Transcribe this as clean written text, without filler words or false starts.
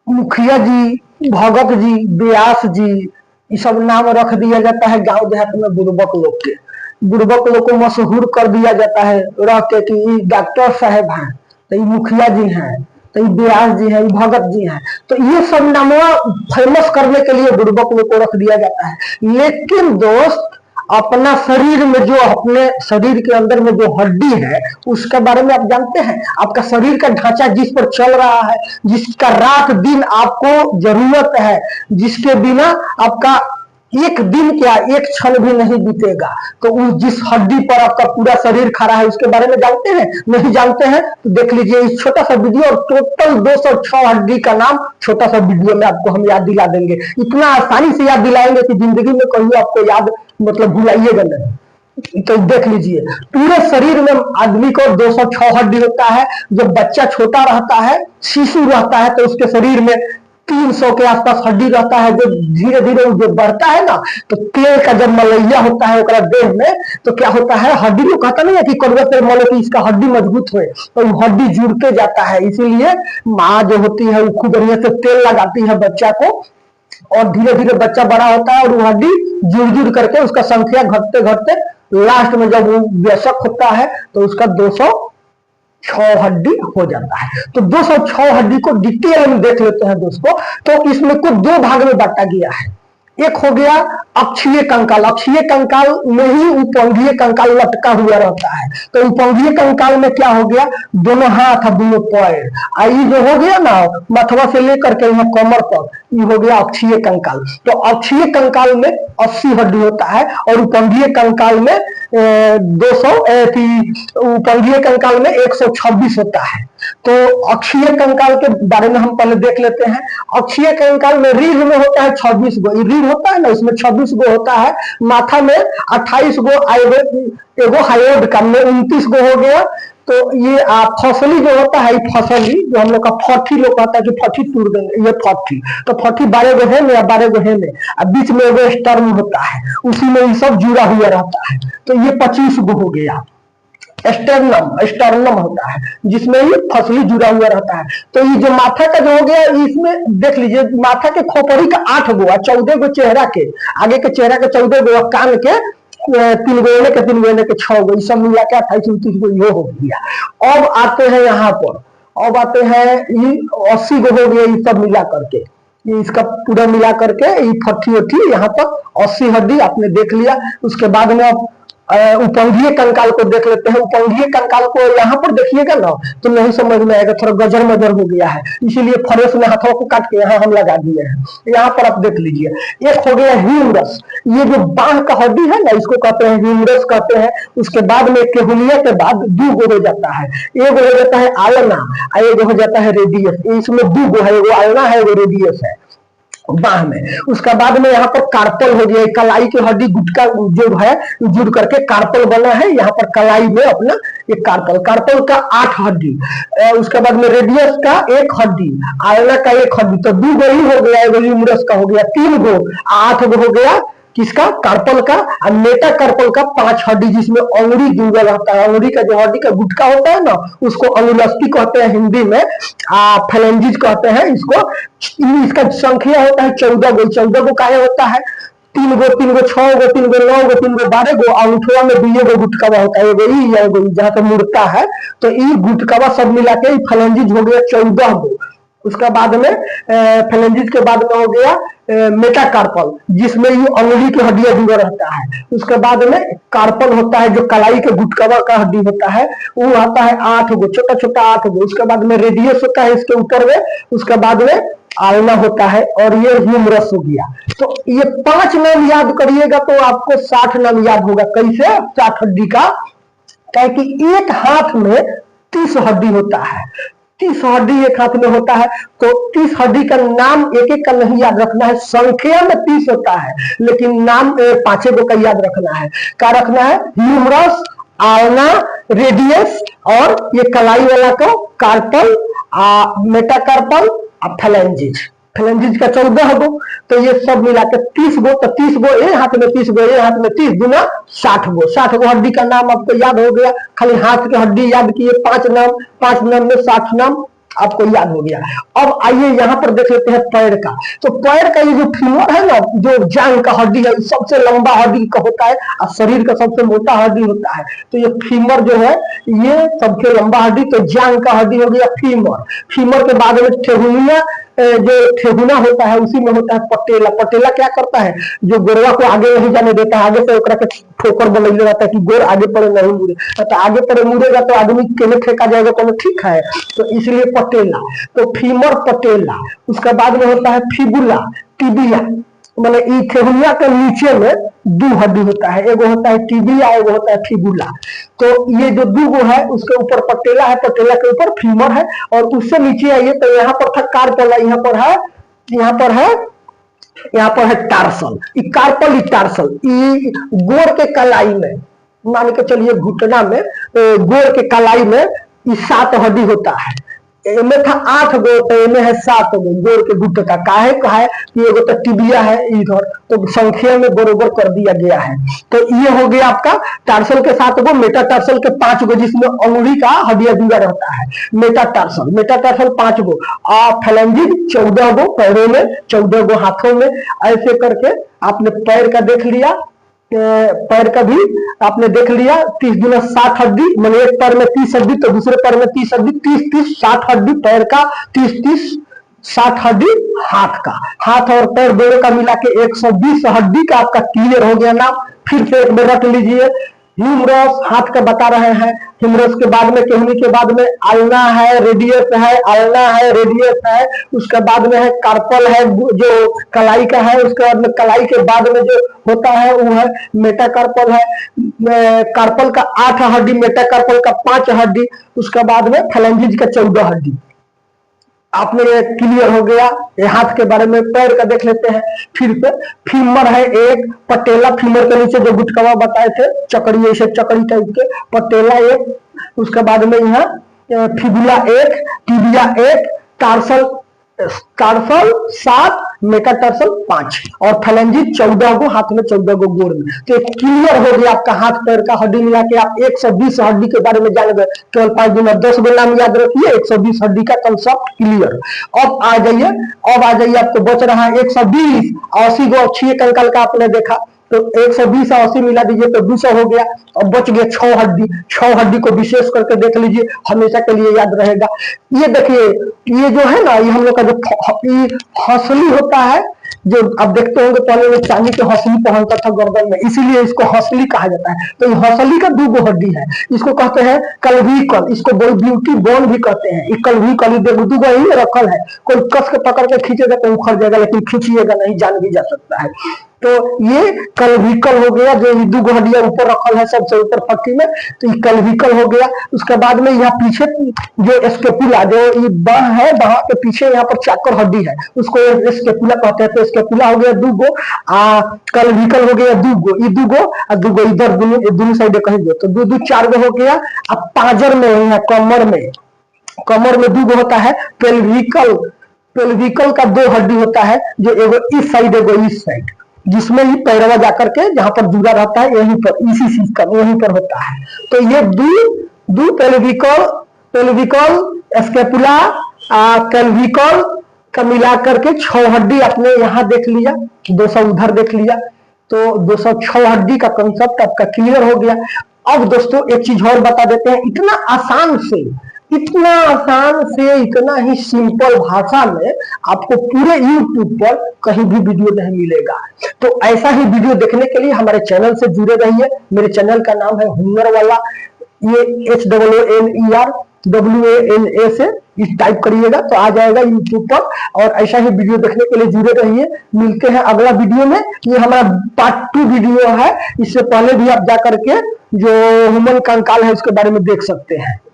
मुखिया जी, भगत जी, व्यास जी, ये सब नाम रख दिया जाता है गांव देहात में बुड़बक लोग के। बुड़बक लोग को मशहूर कर दिया जाता है रह के कि ये डॉक्टर साहब हैं, तो ये मुखिया जी हैं, तो ये व्यास जी हैं, ये भगत जी हैं। तो ये सब नामवा फेमस करने के लिए बुड़बक लोग को रख दिया जाता है। लेकिन दोस्त, अपना शरीर में जो, अपने शरीर के अंदर में जो हड्डी है उसके बारे में आप जानते हैं? आपका शरीर का ढांचा जिस पर चल रहा है, जिसका रात दिन आपको जरूरत है, जिसके बिना आपका एक दिन क्या, एक क्षण भी नहीं बीतेगा, तो उस जिस हड्डी पर आपका पूरा शरीर खड़ा है उसके बारे में जानते हैं? नहीं जानते हैं तो देख लीजिए इस छोटा सा वीडियो, और टोटल 206 हड्डी का नाम छोटा सा वीडियो में आपको हम याद दिला देंगे। इतना आसानी से याद दिलाएंगे कि जिंदगी में कहीं आपको याद मतलब भुलाइएगा नहीं। तो देख लीजिए, पूरे शरीर में आदमी को 206 हड्डी होता है। जब बच्चा छोटा रहता है, शिशु रहता है, तो उसके शरीर में 300 के आसपास हड्डी रहता है। जो धीरे धीरे जो बढ़ता है ना, तो तेल का जब मलैया होता है ओकरा देह में, तो क्या होता है, हड्डी को कहता नहीं है कि कड़वा तेल मले कि इसका हड्डी मजबूत हो, तो हड्डी जुड़ते जाता है। इसीलिए माँ जो होती है वो खूब बढ़िया से तेल लगाती है बच्चा को, और धीरे धीरे बच्चा बड़ा होता है और वो हड्डी जुड़ जुड़ करके उसका संख्या घटते घटते लास्ट में जब वो वयस्क होता है तो उसका 206 हड्डी हो जाता है। तो 206 हड्डी को डिटेल में देख लेते हैं दोस्तों। तो इसमें को दो भाग में बांटा गया है। एक हो गया अक्षीय कंकाल। अक्षीय कंकाल में ही उपंगीय कंकाल लटका हुआ रहता है। तो उपंगीय कंकाल में क्या हो गया, दोनों हाथ और दोनों पैर, आई जो हो गया ना मथवा से लेकर के यहाँ कमर तक, ये हो गया अक्षीय कंकाल। तो अक्षीय कंकाल में 80 हड्डी होता है, और उपंगीय कंकाल में 200, उपंगीय कंकाल में 126 होता है। तो अक्षीय कंकाल के बारे में हम पहले देख लेते हैं। अक्षीय कंकाल में रीढ़ में होता है 26 गो, रीढ़ होता है ना, उसमें 26 गो होता है। माथा में 28 गो, एगो हाइड का में 29 गो हो गया। तो ये फसली जो होता है, फसली जो हम लोग का फठी लोग कहता है कि फठी तोड़ देंगे, ये फठी। तो फठी 12 गो है में या 12 गो है में, बीच में एगो स्टर्म होता है, उसी में ये सब जुड़ा हुआ रहता है। तो ये 25 गो हो गया। स्टर्नम होता है जिसमें ये फसली जुड़ा हुआ रहता है। तो ये जो माथा का जो हो गया, इसमें देख लीजिए माथा के खोपड़ी का 8 गो, 14 गो चेहरा के, आगे के चेहरा के 14 गो, कान के 3 गोने के 3 गोने के 6 गो, सब मिला के 28 29 गो ये हो गया। अब आते हैं यहाँ पर, अब आते हैं ये 80 गो हो गया, ये सब मिला करके, ये इसका पूरा मिला करके ये फट्टी उठी यहाँ तक 80 हड्डी आपने देख लिया। उसके बाद में आप उपंगीय कंकाल को देख लेते हैं। उपंगीय कंकाल को यहाँ पर देखिएगा ना तो नहीं समझ में आएगा, थोड़ा गजर मजर हो गया है, इसीलिए फरेस में हाथों को काट के यहाँ हम लगा दिए हैं। यहाँ पर आप देख लीजिए, एक हो गया ह्यूमरस। ये जो बांह का हड्डी है ना, इसको कहते हैं ह्यूमरस कहते हैं। उसके बाद में केहुलिया के बाद 2 गो हो जाता है, एक हो जाता है आलना, एक हो जाता है रेडियस। इसमें 2 गो है, एगो आलना है, एगो रेडियस है बाह में। उसका बाद में यहाँ पर कार्पल हो गया, कलाई की हड्डी गुटका जो है जुड़ करके कार्पल बना है। यहाँ पर कलाई में अपना एक कार्पल, कार्पल का 8 हड्डी, उसके बाद में रेडियस का 1 हड्डी, आयना का 1 हड्डी। तो 2 गो ही हो गया, एगो ह्यूमरस का हो गया 3 गो, 8 गो हो गया किसका, कार्पल का। और मेटा कार्पल का 5 हड्डी, जिसमें अंगुरी जुड़ा रहता है। अंगुरी का जो हड्डी का गुटका होता है ना, उसको अंगुलस्टी कहते हैं हिंदी में, फेलेंजिज कहते हैं इसको। इसका संख्या होता है 14 गो। 14 गो काहे होता है, 3 गो 3 गो 6 गो 3 गो 9 गो 3 गो 12 गो, अंगूठवा में 2 गो गुटकावा होता है, एगो ई या एगो जहाँ पे मुड़ता है। तो ई गुटकावा सब मिला के फेलेंजिज हो गया 14 गो। उसका बाद में फेलेंजिस के बाद में हो गया मेटाकार्पल, जिसमें ये अंगुली की हड्डियां जुड़ा रहता है। उसके बाद में कार्पल होता है जो कलाई के गुटकवा का हड्डी होता है, वो आता है 8 गो, छोटा छोटा 8 गो। उसके बाद में रेडियस होता है इसके ऊपर में। उसके बाद में आलना होता है, और ये ह्यूमरस हो गया। तो ये 5 नाम याद करिएगा तो आपको 60 नाम याद होगा। कैसे 60 हड्डी का, क्या कि एक हाथ में 30 हड्डी होता है, 30 हड्डी एक हाथ में होता है। तो 30 हड्डी का नाम एक एक का नहीं याद रखना है, संख्या में 30 होता है लेकिन नाम 5 गो का याद रखना है। क्या रखना है, ह्यूमरस, आलना, रेडियस, और ये कलाई वाला को कार्पल, मेटाकार्पल, फेलेंजिज। फेलेंजिज का 14 गो। तो ये सब मिला के 30 गो। तो 30 गो ए हाथ में, 30 गो ए हाथ में, 30 गुना 60 गो। 60 गो हड्डी का नाम आपको याद हो गया। खाली हाथ की हड्डी याद किए, 5 नाम, 5 नाम में 60 नाम आपको याद हो गया। अब आइए यहाँ पर देख लेते हैं पैर का। तो पैर का ये जो फीमर है ना, जो जांग का हड्डी है, सबसे लंबा हड्डी का होता है और शरीर का सबसे मोटा हड्डी होता है। तो ये फीमर जो है ये सबसे लंबा हड्डी, तो जांग का हड्डी हो गया फीमर। फीमर के बाद में ठेहुनिया, जो ठेहुना होता है उसी में होता है पटेला। पटेला क्या करता है, जो गोरवा को आगे नहीं जाने देता है, आगे से ओकरा के ठोकर बनैले रहता है कि गोर आगे पड़े नहीं मुड़े, तो आगे पड़े मुड़ेगा तो आदमी केने फेंका जाएगा, तो ठीक है, तो इसलिए पटेला। तो फीमर पटेला। उसके बाद में होता है फिबुला, टिबिया। मतलब ई ठेहुनिया के नीचे में दो हड्डी होता है, एगो होता है टिबिया, एगो होता है फिबुला। तो ये जो दो गो है उसके ऊपर पटेला है, पटेला के ऊपर फीमर है, और उससे नीचे आइए तो यहाँ पर था कार्पल, यहाँ पर है, यहाँ पर है, यहाँ पर है टार्सल। ई कार्पल, ई टार्सल, ई गोर के कलाई में, मान के चलिए घुटना में, गोर के कलाई में ई 7 हड्डी होता है। इनमें था 8 गो, तो इनमें है 7 गो गोर के गुट का। काहे का है कि एगो तो टिबिया है इधर, तो संख्या में बरोबर कर दिया गया है। तो ये हो गया आपका टार्सल के 7 गो, मेटा टार्सल के 5 गो, जिसमें अंगुली का हड्डियां जुड़ा रहता है। मेटा टार्सल 5 गो, और फैलेंजिज 14 गो पैरों में, 14 गो हाथों में। ऐसे करके आपने पैर का देख लिया, पैर का भी आपने देख लिया। 30 गुना 60 हड्डी, मतलब एक पैर में 30 हड्डी तो दूसरे पैर में 30 हड्डी, 30 60 हड्डी पैर का, 30 60 हड्डी हाथ का। हाथ और पैर दोनों का मिला के 120 हड्डी का आपका क्लियर हो गया नाम। फिर से एक बार रख लीजिए। ह्यूमरस हाथ का बता रहे हैं, ह्यूमरस के बाद में, केहनी के बाद में आलना है, रेडियस है, आलना है, रेडियस है। उसके बाद में है कार्पल है, जो कलाई का है। उसके बाद में कलाई के बाद में जो होता है वो है मेटाकार्पल है। कार्पल का 8 हड्डी, मेटाकार्पल का 5 हड्डी। उसके बाद में फैलेंजिज का 14 हड्डी। आपने ये क्लियर हो गया। ये हाथ के बारे में। पैर का देख लेते हैं फिर से। फीमर है एक, पटेला, फीमर के नीचे जो गुटकवा बताए थे, चकड़ी, ऐसे चकड़ी टाइप के, पटेला एक। उसके बाद में यहाँ फिबुला एक, टिबिया एक, टार्सल 7, मेटाटार्सल 5, और फैलेंजिज 14 गो, हाथ में 14 गो गोर में। तो क्लियर हो गया आपका हाथ पैर का हड्डी मिला के। आप 120 हड्डी के बारे में जान गए। केवल 5 दिन में 10 गो नाम याद रखिए, 120 हड्डी का कंसेप्ट क्लियर। अब आ जाइए, आपको बच रहा है 120, 80 गो अच्छी कंकाल का आपने देखा, तो 120 और 80 मिला दीजिए तो 200 हो गया। और बच गया 6 हड्डी। 6 हड्डी को विशेष करके देख लीजिए, हमेशा के लिए याद रहेगा। ये देखिए, ये जो है ना, ये हम लोग का जो हौसली होता है, जो आप देखते होंगे पहले में चांदी के हौसली पहनता था गर्दन में, इसीलिए इसको हौसली कहा जाता है। तो ये हौसली का 2 गो हड्डी है, इसको कहते हैं कल्विकल, इसको ब्यूटी बोन भी कहते हैं। ये कल्विकल 2 गो ही रखल है, कोई कस के पकड़ के खींचेगा तो उखड़ जाएगा, लेकिन खींचिएगा नहीं, जान भी जा सकता है। तो ये कल्विकल हो गया, जो 2 गो हड्डियां ऊपर रखल है, सबसे ऊपर पट्टी में, तो ये कल्विकल हो गया। उसके बाद में यहाँ पीछे जो स्केपुला, जो ये बाह है, बाह के पीछे यहाँ पर चाकर हड्डी है, उसको स्केपुला कहते हैं। तो स्केपुला हो गया 2 गो, कल्विकल हो गया 2 गो, ये 2 गो और 2 गो इधर, दोनों साइड कहीं दो, तो 2 4 गो हो गया। अब पाजर में है, कमर में 2 गो होता है। पेल्विकल का 2 हड्डी होता है, जो एगो इस साइड, एगो इस साइड, जिसमें ही पैरवा जाकर के जहां पर जुड़ा रहता है, यहीं पर, इसी चीज का यहीं पर होता है। तो ये दो पेल्विकल, स्केपुला, कैल्विकल का मिला करके 6 हड्डी आपने यहाँ देख लिया, 200 उधर देख लिया, तो 206 हड्डी का कंसेप्ट आपका क्लियर हो गया। अब दोस्तों एक चीज और बता देते हैं, इतना आसान से, इतना ही सिंपल भाषा में आपको पूरे YouTube पर कहीं भी वीडियो नहीं मिलेगा। तो ऐसा ही वीडियो देखने के लिए हमारे चैनल से जुड़े रहिए। मेरे चैनल का नाम है हुनर वाला, ये HOONERWALA से टाइप करिएगा तो आ जाएगा YouTube पर। और ऐसा ही वीडियो देखने के लिए जुड़े रहिए। मिलते हैं अगला वीडियो में। ये हमारा पार्ट 2 वीडियो है, इससे पहले भी आप जाकर के जो ह्यूमन कंकाल है उसके बारे में देख सकते हैं।